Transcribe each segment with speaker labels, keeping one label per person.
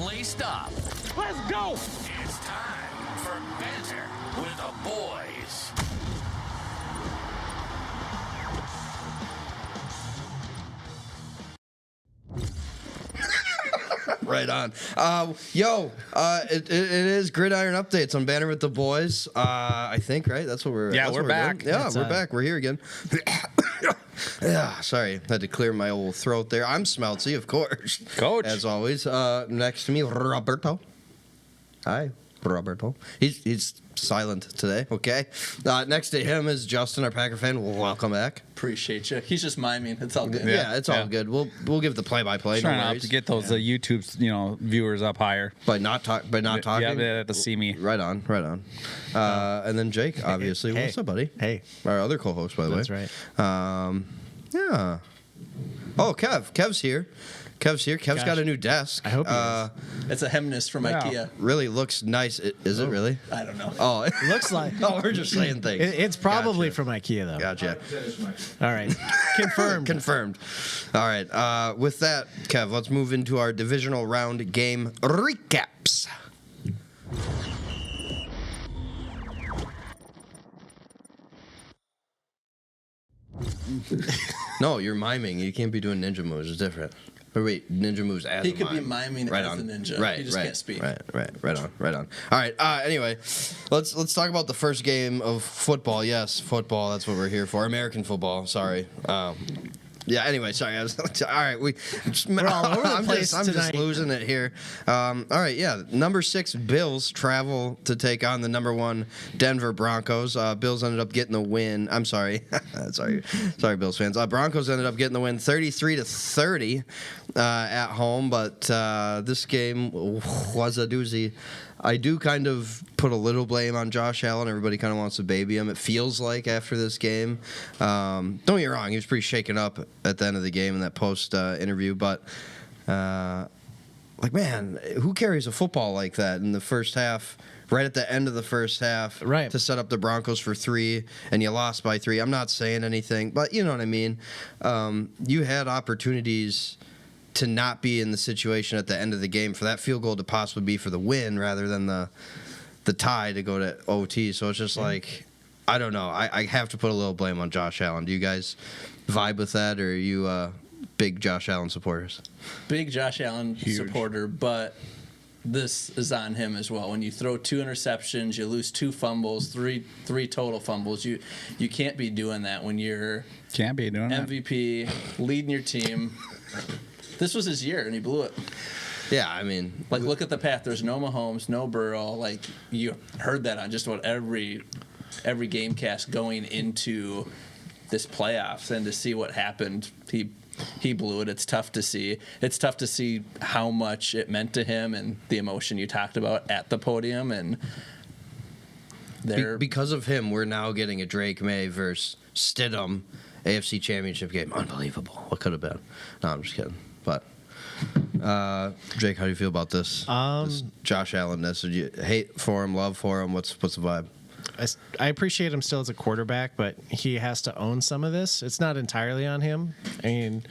Speaker 1: laced up.
Speaker 2: Let's go!
Speaker 1: It's time for Banter with the boys.
Speaker 3: Right on. It is Gridiron updates on Banter with the boys. I think, right? That's what we're.
Speaker 4: Yeah,
Speaker 3: that's
Speaker 4: we're
Speaker 3: what
Speaker 4: back.
Speaker 3: Doing. Yeah,
Speaker 4: That's,
Speaker 3: we're back. We're here again. Yeah, sorry, had to clear my old throat there. I'm Smeltsy, of course,
Speaker 4: Coach.
Speaker 3: as always. Next to me, Roberto. Hi, Roberto. He's silent today. Okay. Next to him is Justin, our Packer fan. Welcome back.
Speaker 5: Appreciate you. He's just miming. It's all good.
Speaker 3: Yeah, it's all good. We'll give the play-by-play.
Speaker 4: Trying
Speaker 3: no
Speaker 4: out
Speaker 3: worries.
Speaker 4: to get those YouTube viewers up higher.
Speaker 3: By not talking.
Speaker 4: Yeah, they have to see me.
Speaker 3: Right on. And then Jake, obviously.
Speaker 6: Hey.
Speaker 3: What's up, buddy?
Speaker 6: Hey.
Speaker 3: Our other co-host, by the
Speaker 6: That's
Speaker 3: way.
Speaker 6: right.
Speaker 3: Yeah. Oh, Kev's here. Kev's
Speaker 6: Gosh.
Speaker 3: got a new desk.
Speaker 6: I hope he is.
Speaker 5: It's a Hemnist from IKEA.
Speaker 3: Really looks nice. Is it really?
Speaker 5: I don't know.
Speaker 3: Oh, it
Speaker 6: Looks like.
Speaker 3: Oh, we're just saying things.
Speaker 6: It's probably
Speaker 3: Gotcha.
Speaker 6: from IKEA, though.
Speaker 3: Gotcha.
Speaker 6: All right. Confirmed.
Speaker 3: Confirmed. All right. With that, Kev, let's move into our divisional round game recaps. No, you're miming. You can't be doing ninja moves. It's different. Or wait, ninja moves as
Speaker 5: He
Speaker 3: a
Speaker 5: could be
Speaker 3: mime.
Speaker 5: miming
Speaker 3: Right
Speaker 5: as
Speaker 3: on.
Speaker 5: a ninja.
Speaker 3: Right,
Speaker 5: He just
Speaker 3: right,
Speaker 5: can't speak.
Speaker 3: Right on. All right. Anyway, let's talk about the first game of football. Yes, football. That's what we're here for. American football. Sorry. Yeah. Anyway, sorry. All right. We're
Speaker 6: all over the place
Speaker 3: I'm just
Speaker 6: tonight.
Speaker 3: losing it here. All right. Yeah. Number 6 Bills travel to take on the number 1 Denver Broncos. Bills ended up getting the win. I'm sorry. sorry, Bills fans. Broncos ended up getting the win, 33-30 at home. But this game was a doozy. I do kind of put a little blame on Josh Allen. Everybody kind of wants to baby him. It feels like after this game. Don't get me wrong. He was pretty shaken up at the end of the game in that post interview. But, man, who carries a football like that in the first half, right at the end of the first half,
Speaker 6: right,
Speaker 3: to set up the Broncos for 3, and you lost by 3? I'm not saying anything, but you know what I mean. You had opportunities to not be in the situation at the end of the game for that field goal to possibly be for the win rather than the tie to go to OT. So it's just like, I don't know. I have to put a little blame on Josh Allen. Do you guys vibe with that, or are you big Josh Allen supporters?
Speaker 5: Big Josh Allen supporter, but this is on him as well. When you throw 2 interceptions, you lose 2 fumbles, three total fumbles. You can't be doing that when you're MVP, leading your team. This was his year, and he blew it.
Speaker 3: Yeah, I mean,
Speaker 5: look at the path. There's no Mahomes, no Burrow. Like, you heard that on just about every game cast going into this playoffs, and to see what happened, he blew it. It's tough to see. It's tough to see how much it meant to him and the emotion you talked about at the podium. And
Speaker 3: because of him, we're now getting a Drake May versus Stidham AFC Championship game. Unbelievable. What could have been? No, I'm just kidding. But Jake, how do you feel about this Josh Allen-ness? Did you hate for him, love for him? What's the vibe?
Speaker 6: I appreciate him still as a quarterback, but he has to own some of this. It's not entirely on him. I mean,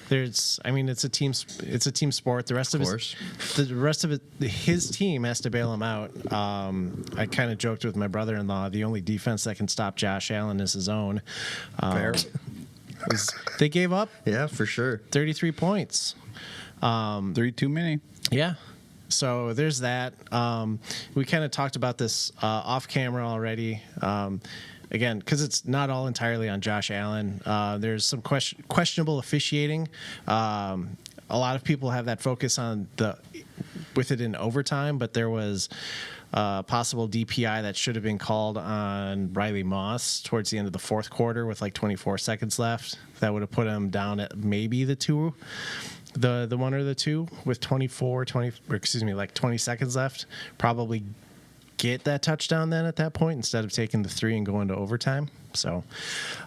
Speaker 6: it's a team sport. The rest of it, his team has to bail him out. I kind of joked with my brother-in-law, the only defense that can stop Josh Allen is his own.
Speaker 3: Fair.
Speaker 6: They gave up.
Speaker 3: Yeah, for sure.
Speaker 6: 33 points.
Speaker 4: 3 too many.
Speaker 6: Yeah. So there's that. We kind of talked about this off camera already. Again, because it's not all entirely on Josh Allen. There's some questionable officiating. A lot of people have that focus on with it in overtime, but there was possible DPI that should have been called on Riley Moss towards the end of the fourth quarter with like 24 seconds left. That would have put him down at maybe the 1 or the 2 with 20 seconds left. Probably get that touchdown then at that point instead of taking the 3 and going to overtime. So,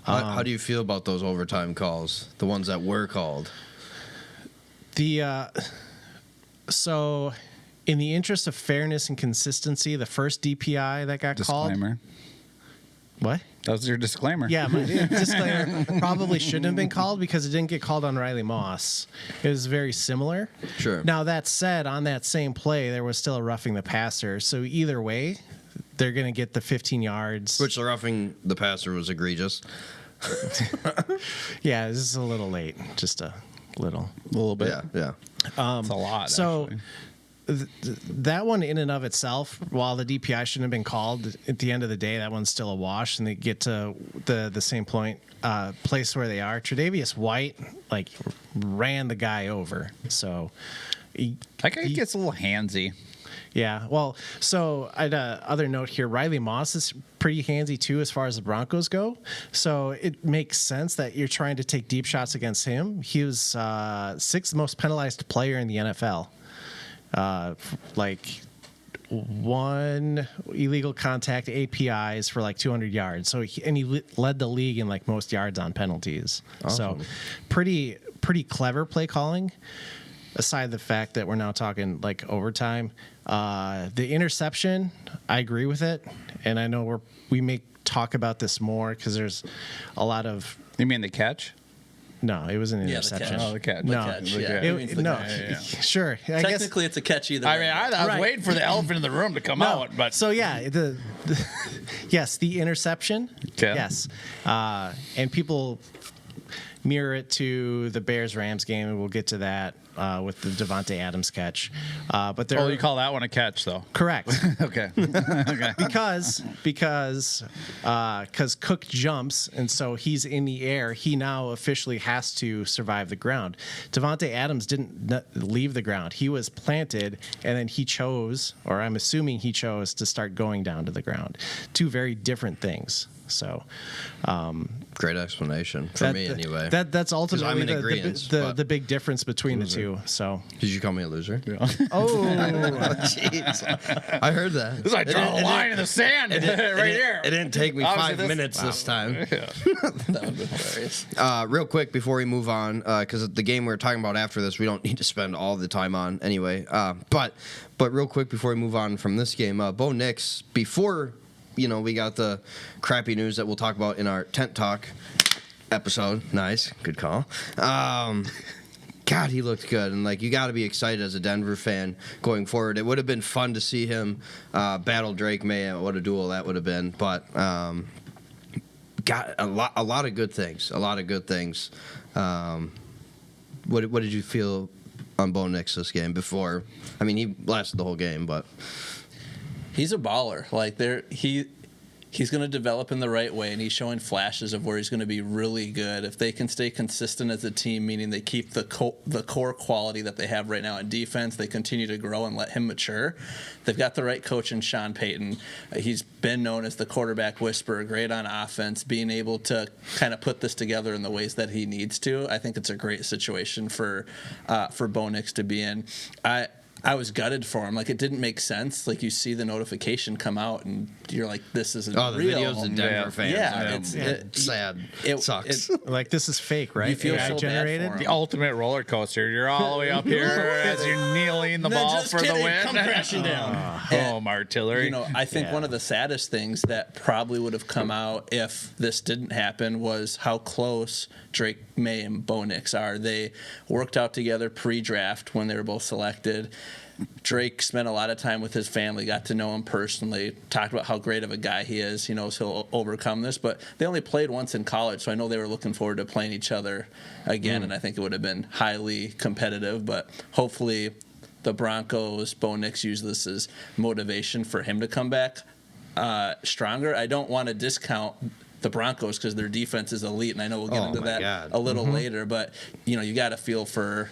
Speaker 3: how do you feel about those overtime calls, the ones that were called?
Speaker 6: So, in the interest of fairness and consistency, the first DPI that got called.
Speaker 4: Disclaimer.
Speaker 6: What?
Speaker 4: That was your disclaimer.
Speaker 6: Yeah, my disclaimer probably shouldn't have been called because it didn't get called on Riley Moss. It was very similar.
Speaker 3: Sure.
Speaker 6: Now, that said, on that same play, there was still a roughing the passer. So either way, they're going to get the 15 yards.
Speaker 3: Which the roughing the passer was egregious.
Speaker 6: Yeah, this is a little late. Just a little.
Speaker 4: A little bit.
Speaker 3: Yeah.
Speaker 4: It's a lot.
Speaker 6: So
Speaker 4: actually.
Speaker 6: that one in and of itself, while the DPI shouldn't have been called, at the end of the day, that one's still a wash, and they get to the same place where they are. Tre'Davious White ran the guy over, so
Speaker 4: That guy gets a little handsy.
Speaker 6: yeah. Well, so I'd other note here, Riley Moss is pretty handsy too as far as the Broncos go. So it makes sense that you're trying to take deep shots against him. He was sixth most penalized player in the NFL. One illegal contact, 8 PIs for 200 yards. So he led the league in most yards on penalties.
Speaker 3: Awesome.
Speaker 6: So pretty clever play calling. Aside the fact that we're now talking overtime, the interception, I agree with it, and I know we may talk about this more because there's a lot of.
Speaker 4: You mean the catch?
Speaker 6: No, it was an
Speaker 5: the
Speaker 6: interception.
Speaker 5: catch.
Speaker 4: Oh, the catch.
Speaker 6: No,
Speaker 5: catch,
Speaker 4: The
Speaker 5: yeah.
Speaker 4: catch.
Speaker 5: It means the
Speaker 6: no,
Speaker 5: catch.
Speaker 6: sure. I guess
Speaker 5: Technically, it's a catch either way.
Speaker 4: I mean, I was
Speaker 6: Right.
Speaker 4: waiting for the elephant in the room to come out, but
Speaker 6: so yeah, yes, the interception.
Speaker 4: Okay.
Speaker 6: Yes, and people mirror it to the Bears-Rams game, and we'll get to that with the Devontae Adams catch. But there,
Speaker 4: you call that one a catch, though?
Speaker 6: correct.
Speaker 4: Okay. Okay.
Speaker 6: because Cook jumps and so he's in the air. He now officially has to survive the ground. Devontae Adams didn't leave the ground. He was planted, and then he chose, or I'm assuming he chose, to start going down to the ground. Two very different things. So,
Speaker 3: Great explanation for me, anyway.
Speaker 6: That's ultimately
Speaker 3: I'm in agreeance, but-
Speaker 6: the big difference between the two. So,
Speaker 3: Did you call me a loser?
Speaker 6: oh,
Speaker 3: Jeez. I heard that.
Speaker 4: This is like drawing a line in the sand right here.
Speaker 3: It didn't take me
Speaker 4: Obviously
Speaker 3: 5 minutes this time.
Speaker 5: That would be hilarious.
Speaker 3: Real quick before we move on, because the game we're talking about after this, we don't need to spend all the time on anyway. But real quick before we move on from this game, Bo Nix, before we got the crappy news that we'll talk about in our tent talk episode. Nice, good call. God, he looked good, and you got to be excited as a Denver fan going forward. It would have been fun to see him battle Drake May. What a duel that would have been! But got a lot of good things. A lot of good things. What did you feel on Bo Nix this game? Before, I mean, he lasted the whole game, but
Speaker 5: He's a baller. He's going to develop in the right way, and he's showing flashes of where he's going to be really good if they can stay consistent as a team, meaning they keep the core quality that they have right now in defense. They continue to grow and let him mature. They've got the right coach in Sean Payton. He's been known as the quarterback whisperer, great on offense, being able to kind of put this together in the ways that he needs to. I think it's a great situation for Bo Nix to be in. I was gutted for him. It didn't make sense. You see the notification come out, and you're like, "This isn't real."
Speaker 3: the videos of Denver fans.
Speaker 5: Yeah,
Speaker 3: it's sad.
Speaker 5: It
Speaker 3: sucks.
Speaker 6: this is fake, right?
Speaker 5: You feel
Speaker 6: AI
Speaker 5: so bad
Speaker 6: generated.
Speaker 5: for him.
Speaker 4: The ultimate roller coaster. You're all the way up here as you're kneeling the
Speaker 5: No,
Speaker 4: ball
Speaker 5: just
Speaker 4: for
Speaker 5: kidding.
Speaker 4: the win.
Speaker 5: Come crashing down.
Speaker 4: Home artillery.
Speaker 5: I think
Speaker 6: Yeah.
Speaker 5: one of the saddest things that probably would have come out if this didn't happen was how close Drake May and Bo Nix are. They worked out together pre-draft when they were both selected. Drake spent a lot of time with his family, got to know him personally, talked about how great of a guy he is. He knows he'll overcome this, but they only played once in college, so I know they were looking forward to playing each other again, and I think it would have been highly competitive, but hopefully the Broncos, Bo Nix, use this as motivation for him to come back stronger. I don't want to discount the Broncos because their defense is elite, and I know we'll get into that
Speaker 3: God.
Speaker 5: a little later, but you got to feel for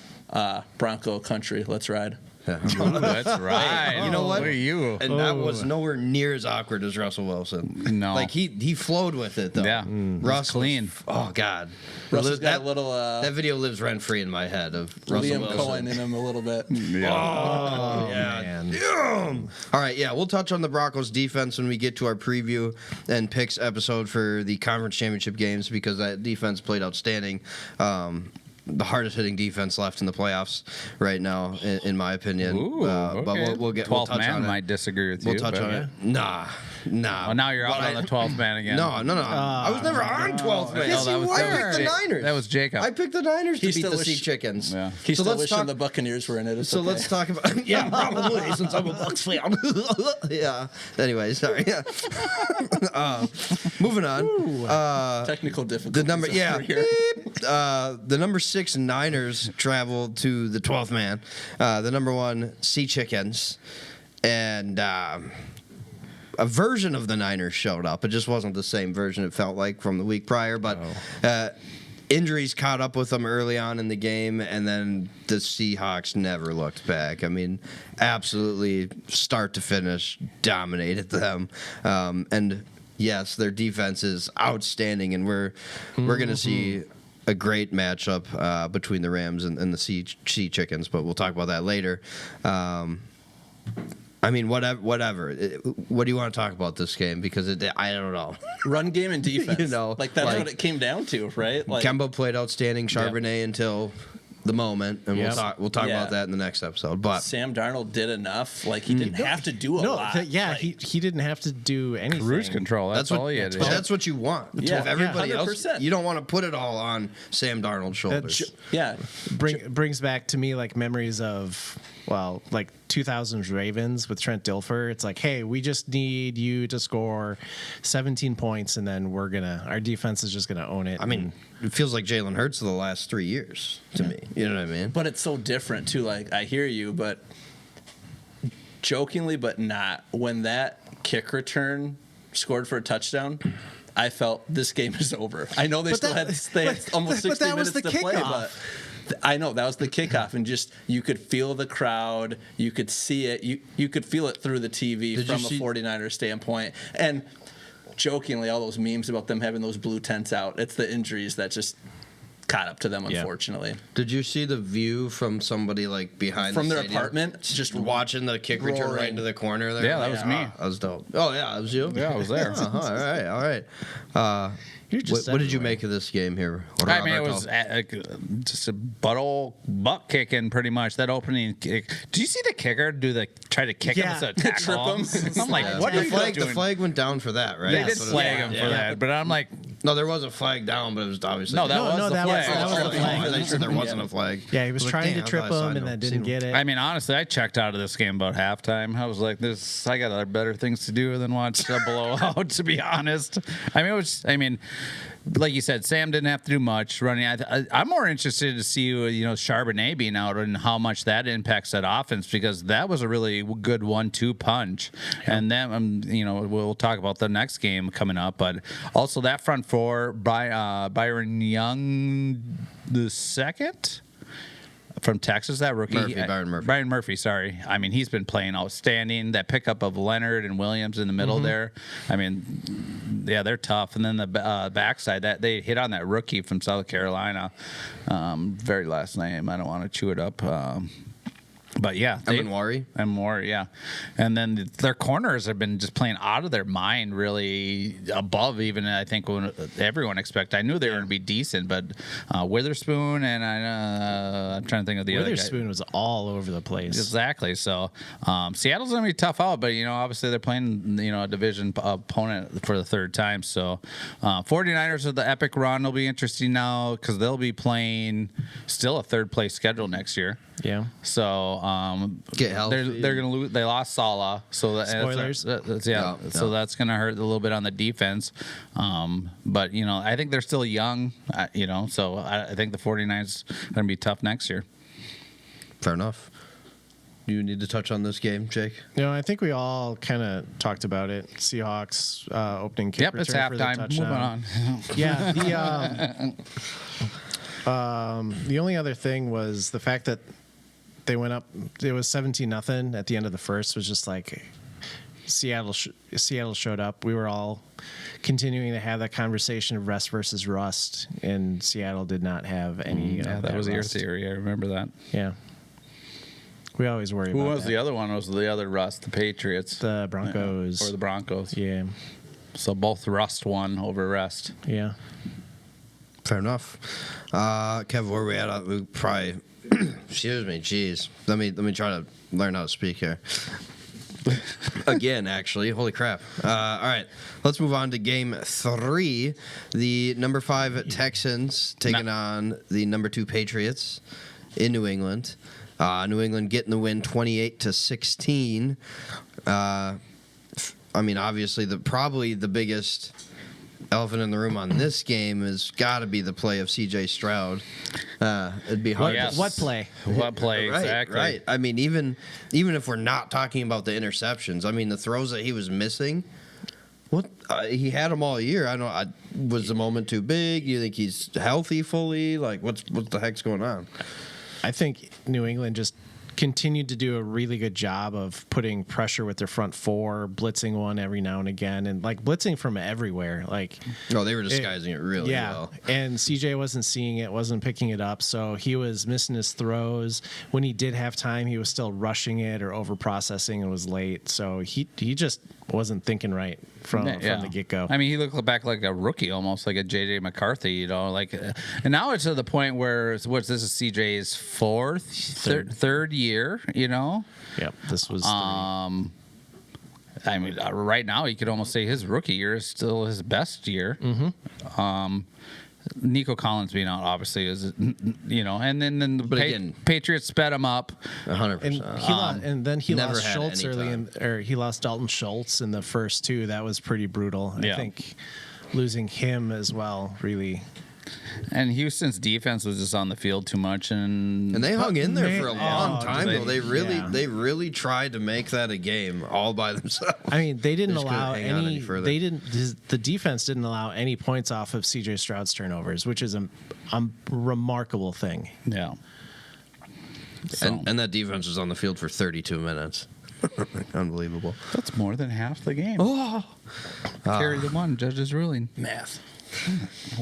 Speaker 5: Bronco country. Let's ride.
Speaker 4: Ooh, that's right.
Speaker 3: You know what?
Speaker 4: Look at you.
Speaker 3: And that was nowhere near as awkward as Russell Wilson.
Speaker 4: No.
Speaker 3: He flowed with it though.
Speaker 4: Yeah.
Speaker 3: Russ
Speaker 4: clean.
Speaker 3: was- oh God.
Speaker 5: Russell's got
Speaker 3: that,
Speaker 5: a little
Speaker 3: that video lives rent free in my head of Russell
Speaker 5: Liam
Speaker 3: Wilson.
Speaker 5: Cohen in him a little bit.
Speaker 4: Yeah.
Speaker 3: Oh,
Speaker 6: Man.
Speaker 3: All right, yeah, we'll touch on the Broncos defense when we get to our preview and picks episode for the conference championship games because that defense played outstanding. The hardest hitting defense left in the playoffs right now, in my opinion.
Speaker 4: Ooh,
Speaker 3: But
Speaker 4: okay.
Speaker 3: we'll
Speaker 4: 12th
Speaker 3: touch
Speaker 4: man
Speaker 3: on it.
Speaker 4: might disagree with
Speaker 3: We'll
Speaker 4: you.
Speaker 3: touch
Speaker 4: but
Speaker 3: on it. Nah, Nah.
Speaker 4: Well, now you're out
Speaker 3: But
Speaker 4: on the 12th man again.
Speaker 3: No. I was never on 12th man.
Speaker 4: Yes, you
Speaker 3: I
Speaker 4: were.
Speaker 3: picked the Niners.
Speaker 4: That was Jacob.
Speaker 3: I picked the Niners to
Speaker 5: He's
Speaker 3: beat
Speaker 5: still
Speaker 3: the
Speaker 5: wish-
Speaker 3: Sea Chickens.
Speaker 4: Yeah.
Speaker 5: He's
Speaker 3: So
Speaker 5: still
Speaker 3: let's
Speaker 5: wishing
Speaker 3: talk-
Speaker 5: the Buccaneers were in it. It's
Speaker 3: So
Speaker 5: okay.
Speaker 3: let's talk about probably since I'm a Bucks fan. Yeah. Anyway, sorry. Yeah. Moving on.
Speaker 5: Technical difficulties.
Speaker 3: The number, yeah.
Speaker 5: over here.
Speaker 3: The number 6 Niners traveled to the 12th man. The number 1 Sea Chickens, and a version of the Niners showed up. It just wasn't the same version. It felt like from the week prior, but injuries caught up with them early on in the game, and then the Seahawks never looked back. I mean, absolutely start to finish dominated them, and yes, their defense is outstanding, and we're going to see a great matchup between the Rams and the Sea Chickens, but we'll talk about that later. I mean, whatever. What do you want to talk about this game? Because I don't know.
Speaker 5: Run game and defense.
Speaker 3: You know,
Speaker 5: like that's
Speaker 3: like-
Speaker 5: what it came down to, right? Like
Speaker 3: Kemba played outstanding. Charbonnet until the moment, and
Speaker 6: Yep.
Speaker 3: we'll talk
Speaker 5: Yeah.
Speaker 3: about that in the next episode. But
Speaker 5: Sam Darnold did enough. Like he didn't have to do a lot. Like,
Speaker 6: he didn't have to do anything.
Speaker 4: Cruise control. That's all he had to do.
Speaker 3: that's what you want.
Speaker 5: Yeah.
Speaker 3: If everybody else,
Speaker 5: 100%.
Speaker 3: you don't want to put it all on Sam Darnold's shoulders.
Speaker 5: yeah.
Speaker 6: Brings back to me like memories of like 2000s Ravens with Trent Dilfer. It's like, hey, we just need you to score 17 points, and then our defense is just gonna own it.
Speaker 3: I mean, it feels like Jalen Hurts the last 3 years to me. You know what I mean?
Speaker 5: But it's so different too. Like I hear you, but jokingly, but not. When that kick return scored for a touchdown, I felt this game is over. I know they
Speaker 6: But
Speaker 5: still
Speaker 6: that-
Speaker 5: had almost 60
Speaker 6: but that was
Speaker 5: minutes
Speaker 6: the
Speaker 5: to play,
Speaker 6: kickoff.
Speaker 5: but I know that was the kickoff, and just you could feel the crowd, you could see it, you could feel it through the TV
Speaker 3: Did you
Speaker 5: from a
Speaker 3: see-
Speaker 5: 49er standpoint. And jokingly, all those memes about them having those blue tents out, it's the injuries that just caught up to them,
Speaker 6: Yeah.
Speaker 5: unfortunately.
Speaker 3: Did you see the view from somebody like behind
Speaker 5: From
Speaker 3: the
Speaker 5: their
Speaker 3: stadium?
Speaker 5: apartment,
Speaker 3: just watching the kick return right
Speaker 5: roaring.
Speaker 3: into the corner there?
Speaker 4: Yeah, that was me.
Speaker 3: That was dope. Oh yeah, that was you.
Speaker 4: Yeah, I was there.
Speaker 3: All right.
Speaker 6: You're just
Speaker 3: What did you
Speaker 6: everywhere.
Speaker 3: make of this game here?
Speaker 4: I mean, it
Speaker 3: Roberto?
Speaker 4: was just a butt kicking pretty much. That opening kick. Did you see the kicker try to kick him
Speaker 6: Yeah.
Speaker 4: instead of tackle him? I'm like,
Speaker 3: Yeah.
Speaker 4: what are
Speaker 3: the
Speaker 4: you
Speaker 3: flag?
Speaker 4: doing?
Speaker 3: The flag went down for that, right?
Speaker 4: They
Speaker 6: Yes.
Speaker 4: did
Speaker 3: That's what it
Speaker 4: flag
Speaker 3: was.
Speaker 4: him for that, but I'm like,
Speaker 3: No, there was a flag down, but it was obviously
Speaker 4: no, that was the
Speaker 6: that was-
Speaker 4: flag.
Speaker 6: that was the
Speaker 3: Oh,
Speaker 6: flag.
Speaker 3: I thought you said there wasn't a flag.
Speaker 6: Yeah, he was
Speaker 3: I like,
Speaker 6: trying
Speaker 3: damn,
Speaker 6: to trip
Speaker 3: I thought I saw
Speaker 6: him
Speaker 3: it.
Speaker 6: and then didn't get it.
Speaker 4: I mean, honestly, I checked out of this game about halftime. I was like, I got other better things to do than watch a blowout, to be honest. I mean, like you said, Sam didn't have to do much running. I'm more interested to see, Charbonnet being out and how much that impacts that offense, because that was a really good 1-2 punch. And then, we'll talk about the next game coming up, but also that front four, Byron Young the second from Texas, that rookie. Byron Murphy, sorry. I mean, he's been playing outstanding. That pickup of Leonard and Williams in the middle there. I mean, yeah, they're tough. And then the backside, that they hit on that rookie from South Carolina. Very last name. I don't want to chew it up. But yeah, and more, yeah. And then their corners have been just playing out of their mind, really above even I think when everyone expected. I knew they were going to be decent, but Witherspoon and I'm trying to think of the other guy.
Speaker 6: Witherspoon was all over the place.
Speaker 4: Exactly. So Seattle's going to be tough out, but obviously they're playing a division opponent for the third time. So 49ers with the epic run will be interesting now because they'll be playing still a third place schedule next year.
Speaker 6: Yeah.
Speaker 4: So
Speaker 3: Get healthy.
Speaker 4: they're going to lose. They lost Salah, so
Speaker 6: Spoilers.
Speaker 4: So that's going to hurt a little bit on the defense. But I think they're still young. So I think the 49ers are going to be tough next year.
Speaker 3: Fair enough. Do you need to touch on this game, Jake?
Speaker 6: I think we all kind of talked about it. Seahawks opening kick
Speaker 4: Yep, it's
Speaker 6: return for the
Speaker 4: halftime.
Speaker 6: touchdown.
Speaker 4: Moving on.
Speaker 6: Yeah. The only other thing was the fact that they went up. It was 17-0 at the end of the first. Was just like Seattle showed up. We were all continuing to have that conversation of rest versus rust, and Seattle did not have any.
Speaker 4: Yeah,
Speaker 6: of
Speaker 4: that was your
Speaker 6: rust.
Speaker 4: theory. I remember that.
Speaker 6: Yeah. We always worry
Speaker 4: Who
Speaker 6: about
Speaker 4: was
Speaker 6: that.
Speaker 4: the other one? Was the other Rust? The Patriots.
Speaker 6: The Broncos.
Speaker 4: Or the Broncos.
Speaker 6: Yeah.
Speaker 4: So both Rust won over Rest.
Speaker 6: Yeah.
Speaker 3: Fair enough. Kev, where are we at? We probably. Excuse me. Jeez. Let me try to learn how to speak here. Again, actually. Holy crap. All right. Let's move on to game 3. The number 5 Texans taking on the number 2 Patriots in New England. New England getting the win 28-16. I mean, obviously, probably the biggest elephant in the room on this game has got to be the play of C.J. Stroud. It'd be hard.
Speaker 6: What play?
Speaker 4: What play
Speaker 3: Right,
Speaker 4: exactly?
Speaker 3: right. I mean, even if we're not talking about the interceptions, I mean, the throws that he was missing. What he had them all year. Was the moment too big? You think he's healthy fully? Like, what the heck's going on?
Speaker 6: I think New England just continued to do a really good job of putting pressure with their front four, blitzing one every now and again, and like blitzing from everywhere. Like,
Speaker 3: no, they were disguising it really well.
Speaker 6: And CJ wasn't seeing it, wasn't picking it up, so he was missing his throws. When he did have time, he was still rushing it or over processing and was late. So he just wasn't thinking right from the get go.
Speaker 4: I mean, he looked back like a rookie, almost like a JJ McCarthy, you know. Like, and now it's to the point where this is CJ's third year, you know.
Speaker 6: Yep, this was.
Speaker 4: I mean, right now you could almost say his rookie year is still his best year. Mm-hmm. Nico Collins being out obviously is, you know, and then the Patriots sped him up
Speaker 3: 100%.
Speaker 6: And then he
Speaker 3: never
Speaker 6: lost
Speaker 3: had
Speaker 6: Schultz
Speaker 3: any
Speaker 6: or he lost Dalton Schultz in the first two. That was pretty brutal.
Speaker 4: Yeah.
Speaker 6: I think losing him as well really.
Speaker 4: And Houston's defense was just on the field too much, and
Speaker 3: they hung in there for a long time.
Speaker 4: they-
Speaker 3: Though they really tried to make that a game all by themselves.
Speaker 6: I mean, they didn't
Speaker 3: They just
Speaker 6: allow
Speaker 3: couldn't hang on any further.
Speaker 6: They didn't. The defense didn't allow any points off of CJ Stroud's turnovers, which is a remarkable thing.
Speaker 4: yeah. So,
Speaker 3: And that defense was on the field for 32 minutes. Unbelievable.
Speaker 4: that's more than half the game. Carry the one, judge's ruling.
Speaker 5: Math.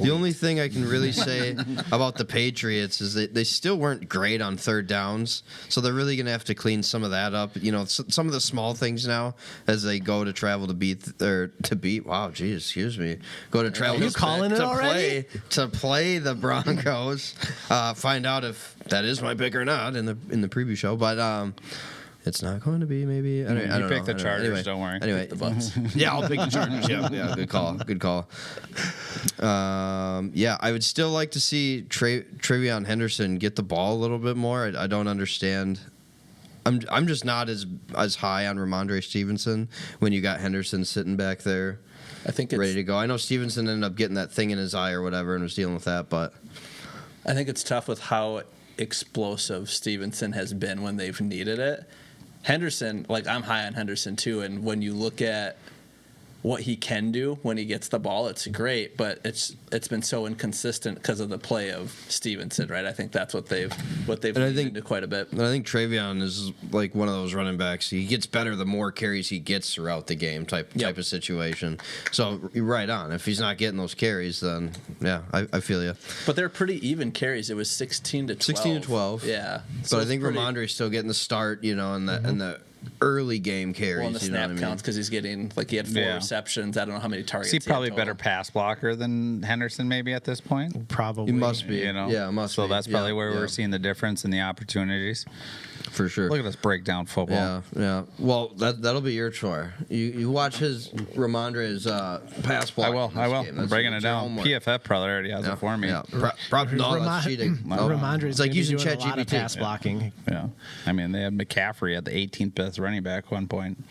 Speaker 3: The only thing I can really say about the Patriots is that they still weren't great on third downs, so they're really going to have to clean some of that up. You know, some of the small things now as they go to travel to beat. Wow, geez, excuse me. Go to travel.
Speaker 6: Are you calling it already?
Speaker 3: To play the Broncos. Find out if that is my pick or not in the preview show, but. It's not going to be, maybe. I don't
Speaker 4: pick
Speaker 3: know.
Speaker 4: the Chargers,
Speaker 3: Anyway,
Speaker 4: don't worry.
Speaker 3: Anyway,
Speaker 5: The Bucks.
Speaker 3: yeah, I'll pick the Chargers. Yeah, good call. Good call. Yeah, I would still like to see Travion Henderson get the ball a little bit more. I don't understand. I'm just not as high on Ramondre Stevenson when you got Henderson sitting back there,
Speaker 5: I think it's
Speaker 3: ready to go. I know Stevenson ended up getting that thing in his eye or whatever and was dealing with that, but
Speaker 5: I think it's tough with how explosive Stevenson has been when they've needed it. Henderson, like I'm high on Henderson too, and when you look at what he can do when he gets the ball, it's great, but it's been so inconsistent because of the play of Stevenson, right? I think that's what they've leaned into quite a bit.
Speaker 3: And I think Travion is like one of those running backs. He gets better the more carries he gets throughout the game type of situation. So you're right on. If he's not getting those carries, then yeah, I feel you.
Speaker 5: But they're pretty even carries. It was 16 to 12.
Speaker 3: 16 to 12.
Speaker 5: Yeah.
Speaker 3: So I
Speaker 5: it's
Speaker 3: think
Speaker 5: pretty-
Speaker 3: Ramondre's still getting the start, you know, and the early game carries.
Speaker 5: Well, and the
Speaker 3: you know
Speaker 5: snap
Speaker 3: what I mean?
Speaker 5: counts because he's getting he had 4
Speaker 4: Yeah.
Speaker 5: receptions. I don't know how many targets.
Speaker 4: Is he
Speaker 5: had
Speaker 4: probably
Speaker 5: total.
Speaker 4: better pass blocker than Henderson maybe at this point?
Speaker 6: Probably.
Speaker 3: He must be.
Speaker 4: You know,
Speaker 3: Yeah, it must
Speaker 4: so
Speaker 3: be.
Speaker 4: that's probably where
Speaker 3: Yeah.
Speaker 4: we're seeing the difference in the opportunities.
Speaker 3: For sure.
Speaker 4: Look at us break down football.
Speaker 3: Yeah. Well, that'll be your chore. You watch Ramondre's pass block.
Speaker 4: I will. I'm breaking it
Speaker 3: That's your
Speaker 4: down.
Speaker 3: homework.
Speaker 4: PFF probably already has it for me.
Speaker 3: Yeah. No, that's cheating.
Speaker 6: Ramondre's
Speaker 3: It's like
Speaker 6: gonna be
Speaker 3: using
Speaker 6: doing a lot of
Speaker 3: ChatGPT.
Speaker 6: pass blocking.
Speaker 4: Yeah. I mean, they had McCaffrey at the 18th best running back at one point.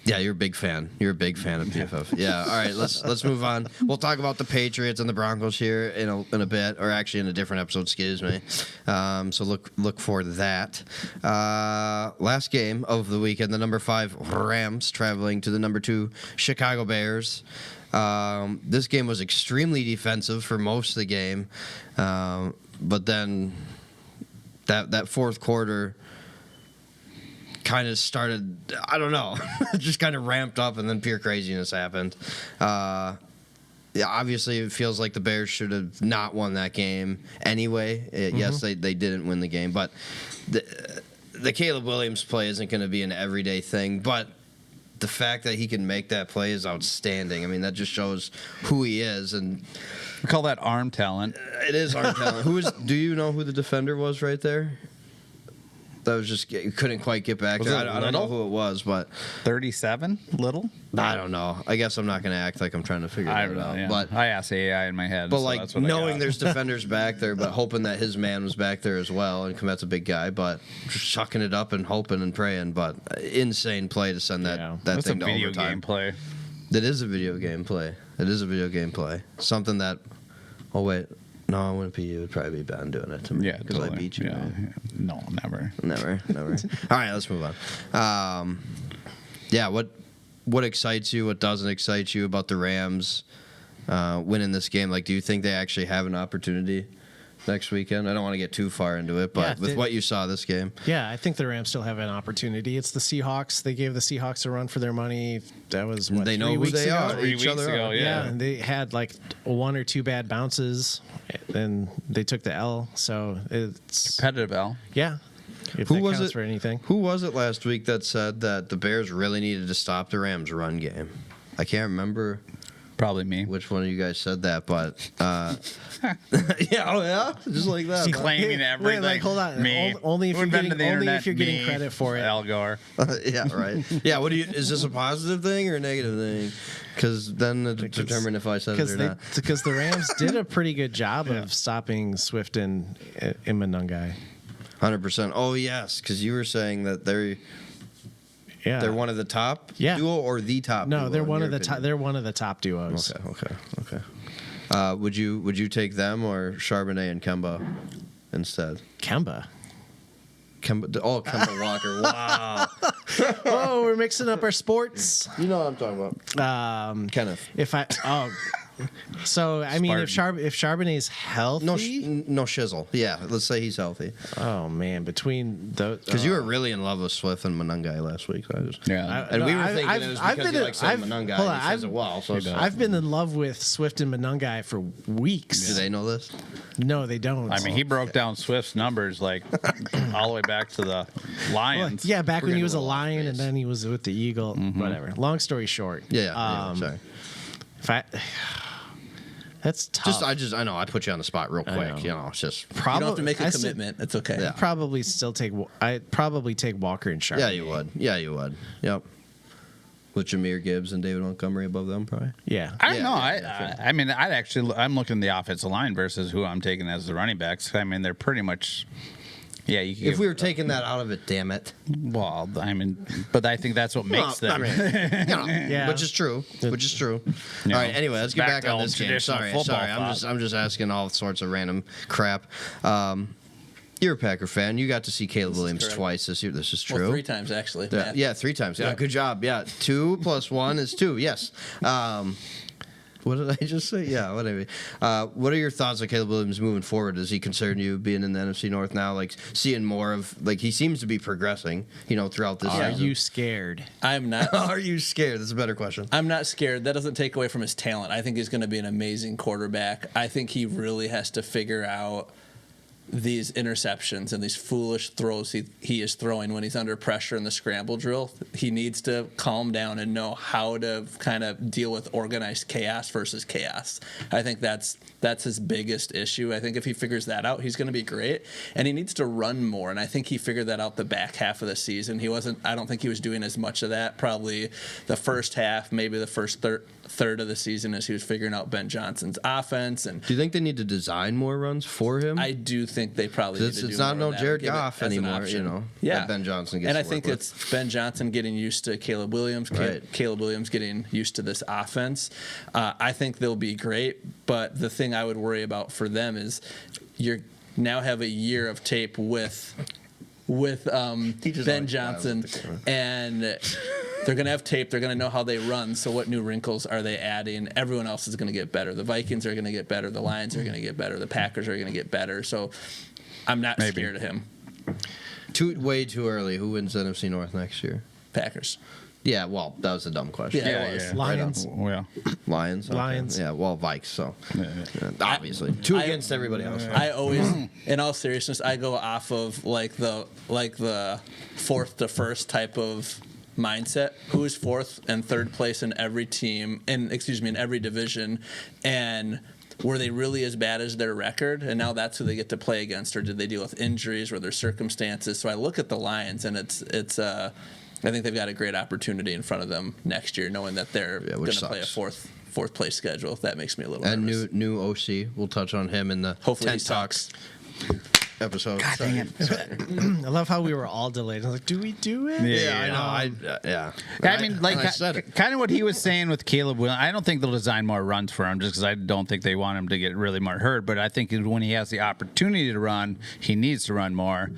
Speaker 3: Yeah, you're a big fan. You're a big fan of PFF. Yeah. All right, let's move on. We'll talk about the Patriots and the Broncos here in a bit, or actually in a different episode. Excuse me. So look for that. Last game of the weekend, the number 5 Rams traveling to the number 2 Chicago Bears. This game was extremely defensive for most of the game, but then that fourth quarter kind of started, I don't know, just kind of ramped up, and then pure craziness happened. Yeah, obviously it feels like the Bears should have not won that game anyway. Yes, they didn't win the game, but the Caleb Williams play isn't going to be an everyday thing, but the fact that he can make that play is outstanding. I mean, that just shows who he is, and
Speaker 4: We call that arm talent.
Speaker 3: it is arm talent. Do you know who the defender was right there? that was just couldn't quite get back
Speaker 4: Was
Speaker 3: there.
Speaker 4: it
Speaker 3: I don't know
Speaker 4: Little?
Speaker 3: who it was, but
Speaker 4: 37 little.
Speaker 3: I don't know. I guess I'm not going to act like I'm trying to figure
Speaker 4: I
Speaker 3: it
Speaker 4: don't know.
Speaker 3: out.
Speaker 4: Yeah.
Speaker 3: But
Speaker 4: I asked AI in my head.
Speaker 3: But
Speaker 4: so
Speaker 3: like
Speaker 4: that's what I
Speaker 3: knowing
Speaker 4: got.
Speaker 3: there's defenders back there, but hoping that his man was back there as well, and Komet's a big guy, but just chucking it up and hoping and praying. But insane play to send that
Speaker 4: That's
Speaker 3: thing
Speaker 4: a
Speaker 3: to
Speaker 4: video
Speaker 3: overtime.
Speaker 4: game play.
Speaker 3: It is a video game play. It is a video game play. Something that. Oh wait, no, it wouldn't be you. It'd probably be Ben doing it to me.
Speaker 4: Yeah,
Speaker 3: because
Speaker 4: totally.
Speaker 3: I beat you.
Speaker 4: Yeah.
Speaker 3: man.
Speaker 4: No, never.
Speaker 3: Never. All right, let's move on. Yeah, what excites you? What doesn't excite you about the Rams winning this game? Like, do you think they actually have an opportunity next weekend? I don't want to get too far into it, but with what you saw this game,
Speaker 6: Yeah, I think the Rams still have an opportunity. It's the Seahawks. They gave the Seahawks a run for their money. That was what,
Speaker 3: they
Speaker 6: 3
Speaker 3: know who
Speaker 6: weeks
Speaker 3: they
Speaker 6: ago?
Speaker 3: are.
Speaker 4: 3
Speaker 3: Each
Speaker 4: weeks
Speaker 3: other
Speaker 4: ago,
Speaker 3: are.
Speaker 6: Yeah,
Speaker 4: yeah.
Speaker 6: and they had like 1 or 2 bad bounces, and they took the L. So it's
Speaker 4: Competitive, Al.
Speaker 6: yeah. If
Speaker 3: Who
Speaker 6: that
Speaker 3: was
Speaker 6: counts
Speaker 3: it?
Speaker 6: for anything?
Speaker 3: Who was it last week that said that the Bears really needed to stop the Rams' run game? I can't remember
Speaker 4: Probably me.
Speaker 3: which one of you guys said that, but yeah, just like that.
Speaker 4: He's
Speaker 3: huh?
Speaker 4: claiming everything.
Speaker 6: Wait, hold on.
Speaker 4: Me.
Speaker 6: Only if
Speaker 4: Who
Speaker 6: you're getting
Speaker 4: invented the
Speaker 6: only
Speaker 4: internet?
Speaker 6: if you're getting
Speaker 4: Me.
Speaker 6: credit for it.
Speaker 4: Al Gore.
Speaker 3: Yeah, right. Yeah, what do you? Is this a positive thing or a negative thing? Because then to determine if I said it or not.
Speaker 6: Because the Rams did a pretty good job of stopping Swift and Imanungai.
Speaker 3: 100%. Oh yes, because you were saying that they're one of the top duo or the top.
Speaker 6: No,
Speaker 3: duo,
Speaker 6: they're
Speaker 3: in
Speaker 6: one
Speaker 3: your
Speaker 6: of the top.
Speaker 3: opinion?
Speaker 6: They're one of the top duos.
Speaker 3: Okay. Would you take them or Charbonnet and Kemba instead?
Speaker 6: Kemba.
Speaker 3: Kemba Walker. Wow.
Speaker 6: Oh, we're mixing up our sports.
Speaker 3: You know what I'm talking about. Kenneth.
Speaker 6: So I mean, if Charbonnet's healthy,
Speaker 3: No shizzle. Yeah, let's say he's healthy.
Speaker 6: oh man, between those,
Speaker 3: Because you were really in love with Swift and Manungai last week. So
Speaker 4: Yeah.
Speaker 3: and we were
Speaker 6: I've-
Speaker 3: thinking
Speaker 6: I've-
Speaker 3: it was
Speaker 6: I've
Speaker 3: because
Speaker 6: been
Speaker 3: you
Speaker 6: in-
Speaker 3: like saying
Speaker 6: I've-
Speaker 3: Manungai.
Speaker 6: hold on,
Speaker 3: And he says
Speaker 6: I've-
Speaker 3: it well. So
Speaker 6: I've been in love with Swift and Manungai for weeks.
Speaker 3: do they know this?
Speaker 6: No, they don't.
Speaker 4: I mean, he broke down Swift's numbers like all the way back to the
Speaker 6: Well,
Speaker 4: Lions.
Speaker 6: yeah, back when he was a
Speaker 3: We're getting a little off
Speaker 6: Lion and
Speaker 3: base.
Speaker 6: then he was with the Eagle. Whatever. Long story short.
Speaker 3: Yeah. Sorry.
Speaker 6: If I, that's tough.
Speaker 3: I know I put you on the spot real
Speaker 6: know.
Speaker 3: quick. You know, it's just
Speaker 5: You don't have to make a
Speaker 6: I said-
Speaker 5: commitment. It's okay.
Speaker 3: Yeah.
Speaker 6: probably still take. I'd probably take Walker and Sharp.
Speaker 3: yeah, you would. Yep. With Jahmyr Gibbs and David Montgomery above them, probably.
Speaker 6: Yeah.
Speaker 4: I don't
Speaker 3: Yeah,
Speaker 4: know.
Speaker 3: yeah,
Speaker 4: I mean, I'm looking at the offensive line versus who I'm taking as the running backs. I mean, they're pretty much. Yeah, you could
Speaker 3: If
Speaker 4: give-
Speaker 3: we were taking that out of it, damn it.
Speaker 4: well, I mean, but I think that's what makes them.
Speaker 6: Yeah.
Speaker 3: Which is true.
Speaker 4: You
Speaker 3: All
Speaker 4: know,
Speaker 3: right. Anyway, let's get
Speaker 4: back
Speaker 3: back
Speaker 4: to
Speaker 3: on
Speaker 4: old
Speaker 3: this game.
Speaker 4: traditional
Speaker 3: Sorry.
Speaker 4: football
Speaker 3: I'm
Speaker 4: thought.
Speaker 3: just asking all sorts of random crap. You're a Packer fan. You got to see Caleb Williams
Speaker 5: correct.
Speaker 3: twice this year. This is true.
Speaker 5: Well, 3 times actually.
Speaker 3: Yeah, yeah, 3 times. Yeah, good job. Yeah, 2 + 1 is 2. Yes. What did I just say? Yeah, whatever. What are your thoughts on Caleb Williams moving forward? Does he concern you being in the NFC North now? Like seeing more of he seems to be progressing. Throughout this.
Speaker 6: Are
Speaker 3: season.
Speaker 6: you scared?
Speaker 5: I'm not.
Speaker 3: Are you scared? That's a better question.
Speaker 5: I'm not scared. That doesn't take away from his talent. I think he's going to be an amazing quarterback. I think he really has to figure out these interceptions and these foolish throws he is throwing when he's under pressure in the scramble drill. He needs to calm down and know how to kind of deal with organized chaos versus chaos. I think that's his biggest issue. I think if he figures that out, he's going to be great. And he needs to run more. And I think he figured that out the back half of the season. I don't think he was doing as much of that. Probably the first half, maybe the first third of the season as he was figuring out Ben Johnson's offense. And
Speaker 3: Do you think they need to design more runs for him?
Speaker 5: I do think they probably need to do
Speaker 3: It's not
Speaker 5: more
Speaker 3: no
Speaker 5: of that.
Speaker 3: Jared
Speaker 5: Give it
Speaker 3: Goff
Speaker 5: as an
Speaker 3: anymore.
Speaker 5: option.
Speaker 3: That Ben Johnson gets.
Speaker 5: And I
Speaker 3: to
Speaker 5: think
Speaker 3: work with.
Speaker 5: it's Ben Johnson getting used to Caleb Williams.
Speaker 3: Right.
Speaker 5: Caleb Williams getting used to this offense. I think they'll be great, but the thing I would worry about for them is you now have a year of tape with Ben
Speaker 3: always
Speaker 5: Johnson,
Speaker 3: smiles at the camera.
Speaker 5: and they're going to have tape. They're going to know how they run. So what new wrinkles are they adding? Everyone else is going to get better. The Vikings are going to get better. The Lions are going to get better. The Packers are going to get better. So I'm not
Speaker 4: Maybe.
Speaker 5: scared of him.
Speaker 3: Way too early. Who wins NFC North next year?
Speaker 5: Packers.
Speaker 3: Yeah, well, that was a dumb question.
Speaker 5: Yeah, it was.
Speaker 6: Lions.
Speaker 4: Well,
Speaker 3: Lions. Okay.
Speaker 6: Lions.
Speaker 3: Yeah, well, Vikes. So obviously,
Speaker 5: I-
Speaker 3: against everybody else.
Speaker 5: I always, in all seriousness, I go off of like the fourth to first type of mindset. Who's fourth and third place in every team, in every division, and were they really as bad as their record? And now that's who they get to play against, or did they deal with injuries or their circumstances? So I look at the Lions, and it's I think they've got a great opportunity in front of them next year, knowing that they're going to play a fourth place schedule. If that makes me a little nervous.
Speaker 3: And new OC. We'll touch on him in the
Speaker 5: Hopefully
Speaker 3: Tent
Speaker 5: he
Speaker 3: Talks episode.
Speaker 4: God dang it.
Speaker 6: I love how we were all delayed. I was like, do we do it?
Speaker 3: Yeah, I know.
Speaker 4: Yeah, I mean, like,
Speaker 3: I said it.
Speaker 4: kind of what he was saying with Caleb Williams. I don't think they'll design more runs for him just because I don't think they want him to get really more hurt. But I think when he has the opportunity to run, he needs to run more.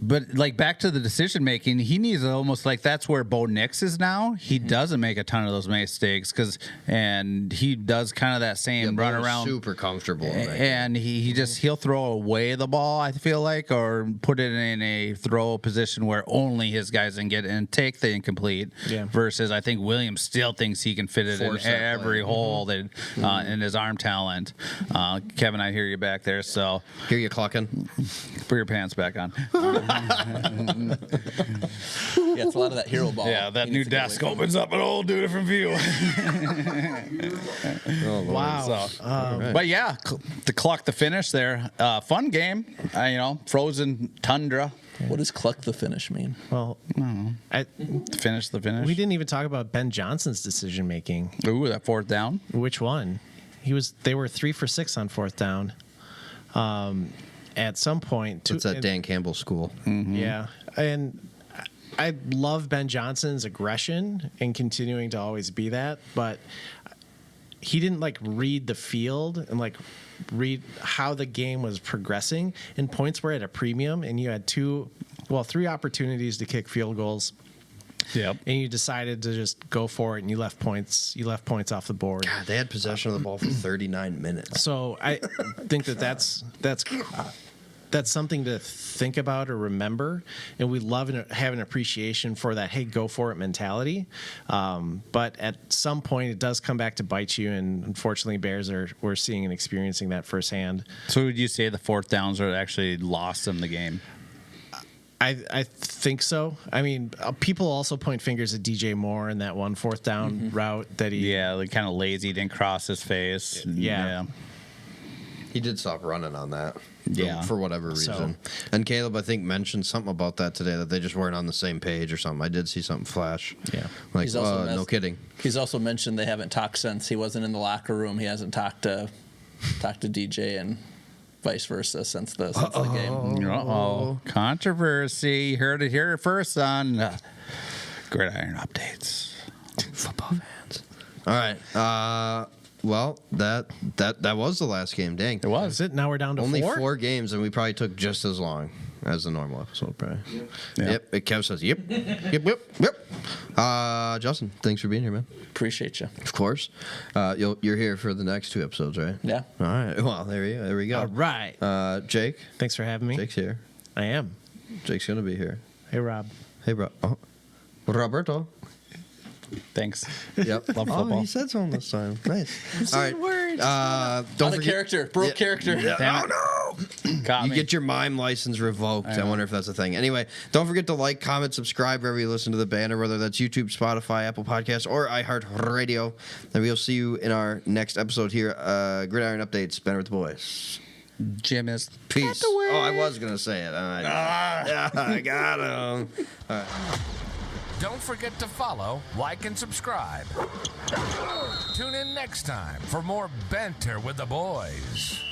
Speaker 4: But like back to the decision making, he needs almost like that's where Bo Nix is now. He doesn't make a ton of those mistakes and he does kind of that same run around,
Speaker 3: super comfortable,
Speaker 4: and he'll throw away the ball. I feel like, or put it in a throw position where only his guys can get it and take the incomplete.
Speaker 6: Yeah.
Speaker 4: Versus, I think Williams still thinks he can fit it
Speaker 3: Force
Speaker 4: in
Speaker 3: that
Speaker 4: every
Speaker 3: play.
Speaker 4: hole that in his arm talent. Kevin, I hear you back there, so
Speaker 3: Hear you clucking.
Speaker 4: put your pants back on.
Speaker 5: Yeah, it's a lot of that hero ball.
Speaker 4: Yeah, that
Speaker 5: he
Speaker 4: new
Speaker 5: needs to get
Speaker 4: desk
Speaker 5: away from.
Speaker 4: opens up an whole different view.
Speaker 6: Wow.
Speaker 4: So, but yeah, to clock the finish there, fun game. Frozen tundra.
Speaker 5: What does cluck the finish mean?
Speaker 6: Well,
Speaker 4: To finish the finish.
Speaker 6: we didn't even talk about Ben Johnson's decision making.
Speaker 4: Ooh, that fourth down.
Speaker 6: Which one? They were 3 for 6 on fourth down. At some point,
Speaker 3: It's at Dan Campbell School.
Speaker 6: Yeah, and I love Ben Johnson's aggression and continuing to always be that, but he didn't read the field and read how the game was progressing. And points were at a premium, and you had 3 opportunities to kick field goals.
Speaker 4: Yep.
Speaker 6: And you decided to just go for it, and you left points off the board.
Speaker 3: God, they had possession of the ball for 39 minutes.
Speaker 6: So I think that's something to think about or remember, and we love and have an appreciation for that. Hey, go for it mentality. But at some point, it does come back to bite you, and unfortunately, we're seeing and experiencing that firsthand.
Speaker 4: So would you say the fourth downs are actually lost in the game?
Speaker 6: I think so. I mean, people also point fingers at DJ Moore and that one fourth down route that he.
Speaker 4: Yeah, like kind of lazy, didn't cross his face.
Speaker 6: Yeah.
Speaker 3: He did stop running on that.
Speaker 4: Yeah.
Speaker 3: For whatever reason. And Caleb, I think, mentioned something about that today, that they just weren't on the same page or something. I did see something flash.
Speaker 6: Yeah.
Speaker 3: Like,
Speaker 5: He's also
Speaker 3: no kidding.
Speaker 5: He's also mentioned they haven't talked since he wasn't in the locker room. He hasn't talked to DJ and vice versa since the game.
Speaker 4: Uh-oh. Controversy. You heard it here first on Gridiron Updates.
Speaker 3: Football fans. All right. Well, that was the last game. Dang.
Speaker 4: It was.
Speaker 6: Is it? Now we're down to
Speaker 3: Only
Speaker 6: 4?
Speaker 3: 4 games, and we probably took just as long as the normal episode, probably.
Speaker 4: Yep.
Speaker 3: Kev says, yep. Yep. Justin, thanks for being here, man.
Speaker 5: Appreciate you.
Speaker 3: Of course. You're here for the next 2 episodes, right?
Speaker 5: Yeah.
Speaker 3: All right. Well, there we go.
Speaker 6: All right.
Speaker 3: Jake.
Speaker 6: Thanks for having me.
Speaker 3: Jake's here.
Speaker 6: I am.
Speaker 3: Jake's going to be here.
Speaker 6: Hey, Rob.
Speaker 3: Hey, bro. Oh. Roberto.
Speaker 4: Thanks.
Speaker 3: Yep.
Speaker 4: Love
Speaker 3: Oh,
Speaker 4: football.
Speaker 3: he said something this time. Nice. All right.
Speaker 6: Words.
Speaker 3: Don't
Speaker 5: Out of
Speaker 3: forget.
Speaker 5: character. Broke character.
Speaker 3: Yeah.
Speaker 4: Damn it.
Speaker 3: Oh, no.
Speaker 4: Got
Speaker 3: You
Speaker 4: me.
Speaker 3: get your mime license revoked. I wonder if that's a thing. Anyway, don't forget to like, comment, subscribe wherever you listen to the Banter, whether that's YouTube, Spotify, Apple Podcasts, or iHeartRadio. And we'll see you in our next episode here. Gridiron Updates, Banter with the Boys.
Speaker 4: Jim is
Speaker 3: Peace. Oh, I was going to say it. Yeah, I got him.
Speaker 1: Don't forget to follow, like, and subscribe. Tune in next time for more Banter with the Boys.